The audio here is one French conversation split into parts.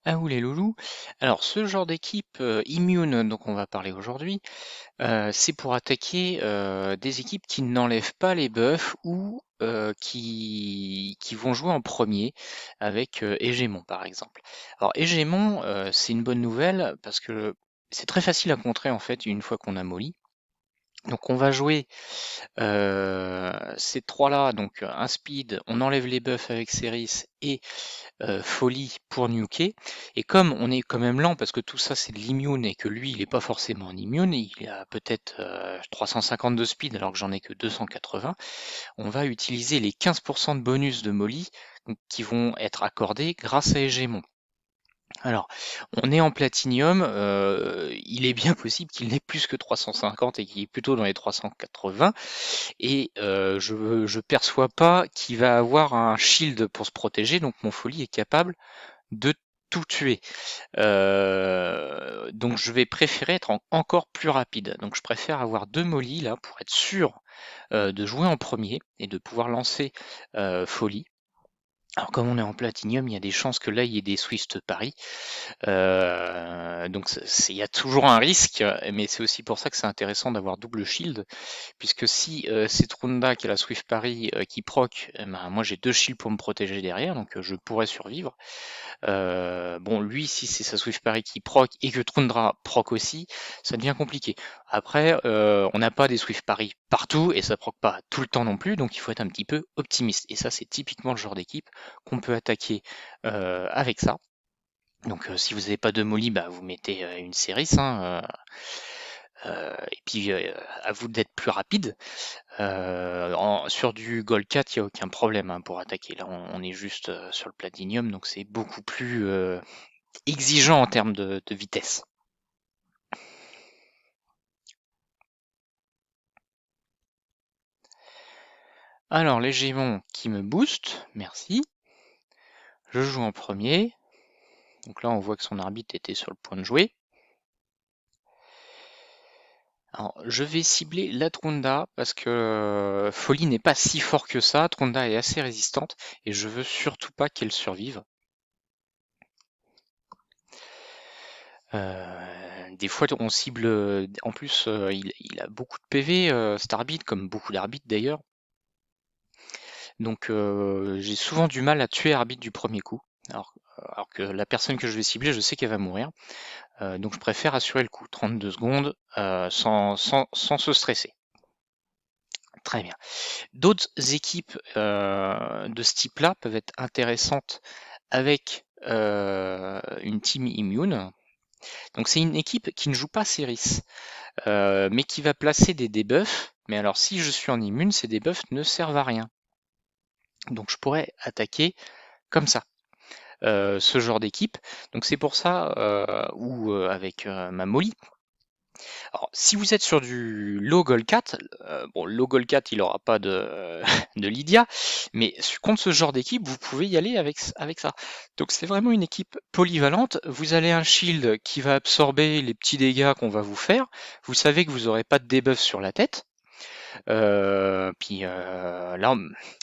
Ah oui les loulous. Alors ce genre d'équipe immune dont on va parler aujourd'hui, c'est pour attaquer des équipes qui n'enlèvent pas les buffs ou qui vont jouer en premier avec Hégémon par exemple. Alors Hégémon, c'est une bonne nouvelle parce que c'est très facile à contrer en fait une fois qu'on a molli. Donc on va jouer ces trois-là, donc un speed, on enlève les buffs avec Ceris et folie pour nuker. Et comme on est quand même lent, parce que tout ça c'est de l'immune et que lui il est pas forcément en immune, il a peut-être 350 de speed alors que j'en ai que 280, on va utiliser les 15% de bonus de molly donc, qui vont être accordés grâce à Hégémon. Alors, on est en platinium, il est bien possible qu'il n'ait plus que 350 et qu'il est plutôt dans les 380, et je perçois pas qu'il va avoir un shield pour se protéger, donc mon folie est capable de tout tuer. Donc je vais préférer être encore plus rapide. Donc je préfère avoir deux molly là pour être sûr de jouer en premier et de pouvoir lancer folie. Alors comme on est en platinium, il y a des chances que là il y ait des Swift Paris. Donc il y a toujours un risque, mais c'est aussi pour ça que c'est intéressant d'avoir double shield, puisque si c'est Trunda qui a la Swift Parry qui proc, ben, moi j'ai deux shields pour me protéger derrière, donc je pourrais survivre. Bon, lui, si c'est sa Swift Parry qui proc et que Trundra proc aussi, ça devient compliqué. Après, on n'a pas des Swift Parry partout et ça proc pas tout le temps non plus, donc il faut être un petit peu optimiste. Et ça, c'est typiquement le genre d'équipe qu'on peut attaquer avec ça. Donc si vous n'avez pas de molly, bah, vous mettez une Ceris, hein, et puis à vous d'être plus rapide. Sur du Gold 4, il n'y a aucun problème hein, pour attaquer. Là, on est juste sur le Platinum, donc c'est beaucoup plus exigeant en termes de vitesse. Alors, les Gémons qui me boostent, merci. Je joue en premier. Donc là, on voit que son arbitre était sur le point de jouer. Alors, je vais cibler la Trunda parce que Folie n'est pas si fort que ça. Trunda est assez résistante et je veux surtout pas qu'elle survive. Des fois, on cible. En plus, il a beaucoup de PV, cet arbitre, comme beaucoup d'arbitres d'ailleurs. Donc, j'ai souvent du mal à tuer arbitre du premier coup. Alors que la personne que je vais cibler, je sais qu'elle va mourir. Donc, je préfère assurer le coup. 32 secondes, sans se stresser. Très bien. D'autres équipes de ce type-là peuvent être intéressantes avec une team immune. Donc c'est une équipe qui ne joue pas Ceris, mais qui va placer des debuffs. Mais alors si je suis en immune, ces debuffs ne servent à rien. Donc je pourrais attaquer comme ça. Ce genre d'équipe. Donc c'est pour ça, ou avec ma Molly. Alors si vous êtes sur du low Golcat, bon low Golcat il n'aura pas de, de Lydia, mais contre ce genre d'équipe, vous pouvez y aller avec ça. Donc c'est vraiment une équipe polyvalente. Vous avez un shield qui va absorber les petits dégâts qu'on va vous faire. Vous savez que vous n'aurez pas de debuff sur la tête. Puis là,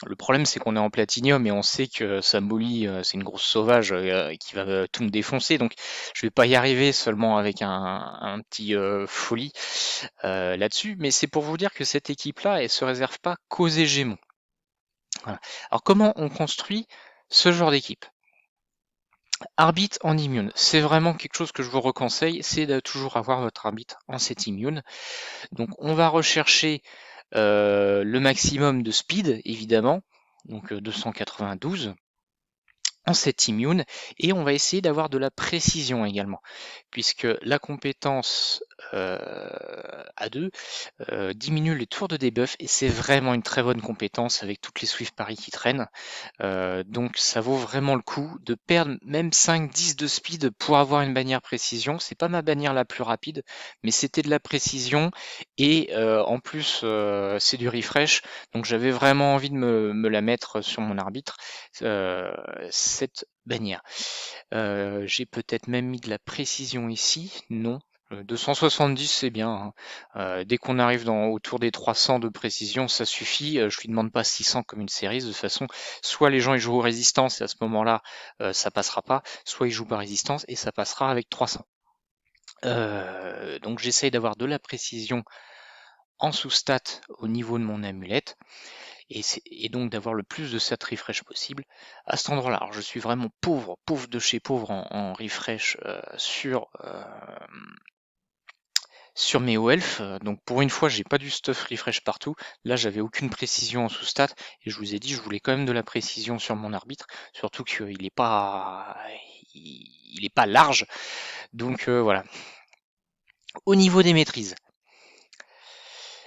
le problème c'est qu'on est en platinium et on sait que Samoli c'est une grosse sauvage qui va tout me défoncer, donc je vais pas y arriver seulement avec un petit folie là-dessus. Mais c'est pour vous dire que cette équipe-là, elle se réserve pas qu'aux hégémons. Voilà. Alors comment on construit ce genre d'équipe? Arbitre en immune, c'est vraiment quelque chose que je vous reconseille, c'est de toujours avoir votre arbitre en set immune. Donc on va rechercher le maximum de speed, évidemment, donc 292 en set immune, et on va essayer d'avoir de la précision également, puisque la compétence A2 diminue les tours de debuff, et c'est vraiment une très bonne compétence avec toutes les Swift Paris qui traînent. Donc ça vaut vraiment le coup de perdre même 5-10 de speed pour avoir une bannière précision. C'est pas ma bannière la plus rapide, mais c'était de la précision et en plus c'est du refresh. Donc j'avais vraiment envie de me la mettre sur mon arbitre, cette bannière. J'ai peut-être même mis de la précision ici. Non, Le 270 c'est bien, hein. Dès qu'on arrive autour des 300 de précision, ça suffit. Je lui demande pas 600 comme une série. De toute façon, soit les gens ils jouent aux résistance et à ce moment-là ça passera pas, soit ils jouent pas résistance et ça passera avec 300. Donc j'essaye d'avoir de la précision en sous-stat au niveau de mon amulette et donc d'avoir le plus de stat refresh possible à cet endroit-là. Alors je suis vraiment pauvre de chez pauvre en refresh sur mes OELF, donc pour une fois j'ai pas du stuff refresh partout. Là j'avais aucune précision en sous-stat et je vous ai dit je voulais quand même de la précision sur mon arbitre, surtout qu'il est pas large. Donc voilà. Au niveau des maîtrises,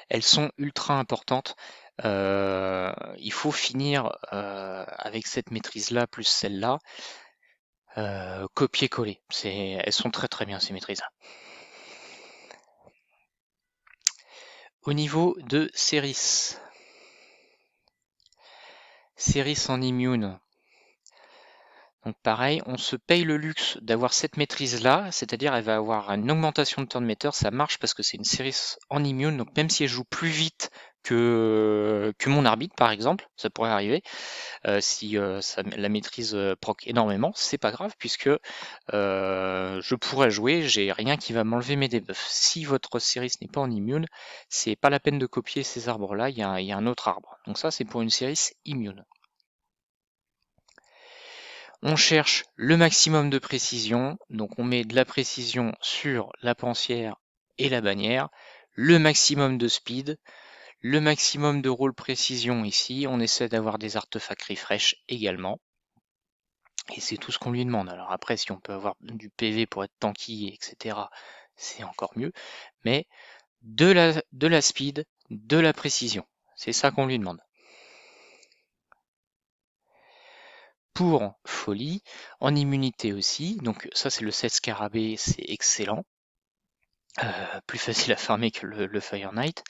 elles sont ultra importantes. Il faut finir avec cette maîtrise-là plus celle-là. Copier-coller. Elles sont très très bien ces maîtrises-là. Au niveau de Ceris. Ceris en immune. Donc pareil, on se paye le luxe d'avoir cette maîtrise-là, c'est-à-dire elle va avoir une augmentation de turn meter, ça marche parce que c'est une Ceris en immune, donc même si elle joue plus vite que mon arbitre par exemple, ça pourrait arriver, si la maîtrise proc énormément, c'est pas grave puisque je pourrais jouer, j'ai rien qui va m'enlever mes debuffs. Si votre Ceris n'est pas en immune, c'est pas la peine de copier ces arbres-là, il y a un autre arbre. Donc ça c'est pour une Ceris immune. On cherche le maximum de précision, donc on met de la précision sur la pensière et la bannière, le maximum de speed, le maximum de roll précision ici, on essaie d'avoir des artefacts refresh également, et c'est tout ce qu'on lui demande. Alors après, si on peut avoir du PV pour être tanky, etc., c'est encore mieux, mais de la speed, de la précision, c'est ça qu'on lui demande. Pour folie, en immunité aussi, donc ça c'est le 7 scarabée, c'est excellent. Plus facile à farmer que le Fire Knight.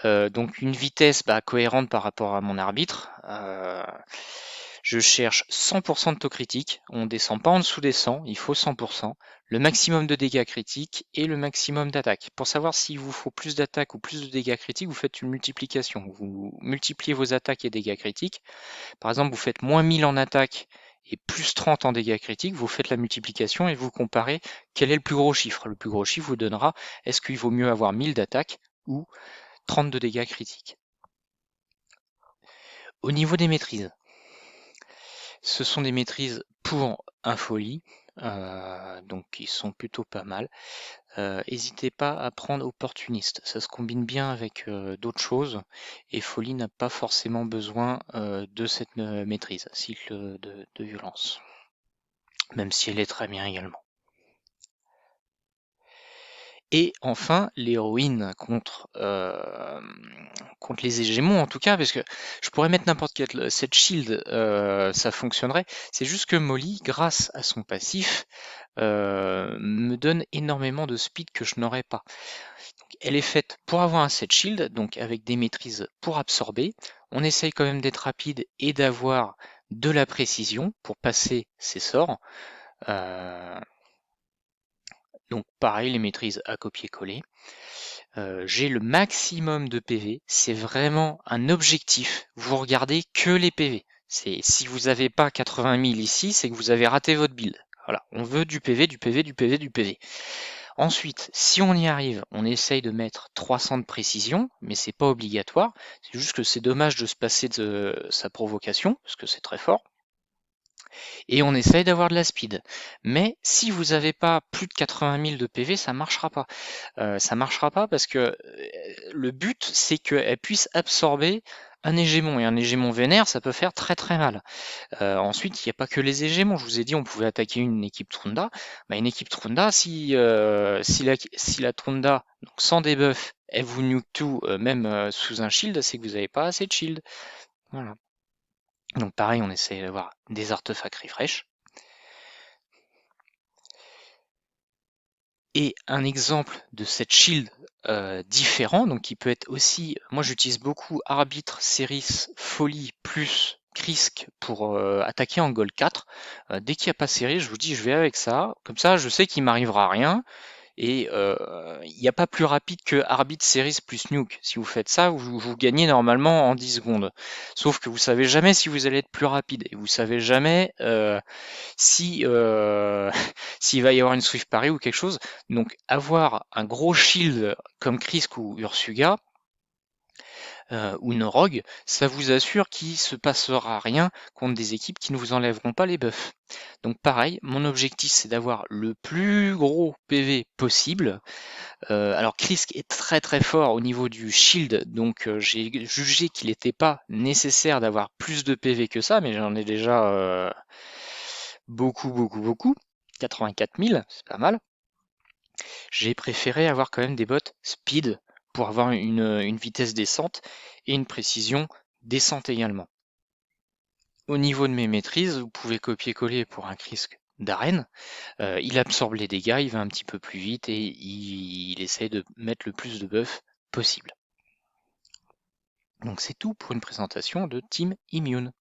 Donc une vitesse cohérente par rapport à mon arbitre. Je cherche 100% de taux critique, on descend pas en dessous des 100, il faut 100%, le maximum de dégâts critiques et le maximum d'attaque. Pour savoir s'il vous faut plus d'attaque ou plus de dégâts critiques, vous faites une multiplication. Vous multipliez vos attaques et dégâts critiques. Par exemple, vous faites moins 1000 en attaque et plus 30 en dégâts critiques, vous faites la multiplication et vous comparez quel est le plus gros chiffre. Le plus gros chiffre vous donnera est-ce qu'il vaut mieux avoir 1000 d'attaque ou 30 de dégâts critiques. Au niveau des maîtrises, ce sont des maîtrises pour un folie, donc qui sont plutôt pas mal. N'hésitez pas à prendre opportuniste, ça se combine bien avec d'autres choses et folie n'a pas forcément besoin de cette maîtrise, cycle de violence, même si elle est très bien également. Et enfin, l'héroïne contre les hégémons en tout cas, parce que je pourrais mettre n'importe quel cette shield, ça fonctionnerait. C'est juste que Molly, grâce à son passif, me donne énormément de speed que je n'aurais pas. Donc, elle est faite pour avoir un set shield, donc avec des maîtrises pour absorber. On essaye quand même d'être rapide et d'avoir de la précision pour passer ses sorts. Donc pareil, les maîtrises à copier-coller. J'ai le maximum de PV, c'est vraiment un objectif. Vous regardez que les PV. Si vous n'avez pas 80 000 ici, c'est que vous avez raté votre build. Voilà, on veut du PV, du PV, du PV, du PV. Ensuite, si on y arrive, on essaye de mettre 300 de précision, mais c'est pas obligatoire. C'est juste que c'est dommage de se passer de sa provocation, parce que c'est très fort. Et on essaye d'avoir de la speed. Mais si vous n'avez pas plus de 80 000 de PV, ça marchera pas. Ça marchera pas parce que le but, c'est qu'elle puisse absorber un hégémon. Et un hégémon vénère, ça peut faire très très mal. Ensuite, il n'y a pas que les hégémons. Je vous ai dit, on pouvait attaquer une équipe Trunda. Une équipe Trunda, si la Trunda, donc sans debuff, elle vous nuke tout, même sous un shield, c'est que vous n'avez pas assez de shield. Voilà. Donc pareil, on essaie d'avoir des artefacts refresh. Et un exemple de cette shield différent, donc qui peut être aussi, moi j'utilise beaucoup arbitre, Ceris, folie plus Krisk pour attaquer en gold 4. Dès qu'il n'y a pas série, je vous dis je vais avec ça, comme ça je sais qu'il m'arrivera rien. Et il n'y a pas plus rapide que Arbit Series plus Nuke. Si vous faites ça, vous gagnez normalement en 10 secondes. Sauf que vous savez jamais si vous allez être plus rapide et vous savez jamais si s'il va y avoir une Swift Parry ou quelque chose. Donc avoir un gros shield comme Krisk ou Ursuga ou une rogue, ça vous assure qu'il se passera rien contre des équipes qui ne vous enlèveront pas les buffs. Donc pareil, mon objectif c'est d'avoir le plus gros PV possible. Alors Krisk est très très fort au niveau du shield, donc j'ai jugé qu'il n'était pas nécessaire d'avoir plus de PV que ça, mais j'en ai déjà beaucoup. 84 000, c'est pas mal. J'ai préféré avoir quand même des bots speed pour avoir une vitesse décente et une précision décente également. Au niveau de mes maîtrises, vous pouvez copier-coller pour un Krisk d'arène. Il absorbe les dégâts, il va un petit peu plus vite et il essaie de mettre le plus de buffs possible. Donc c'est tout pour une présentation de Team Immune.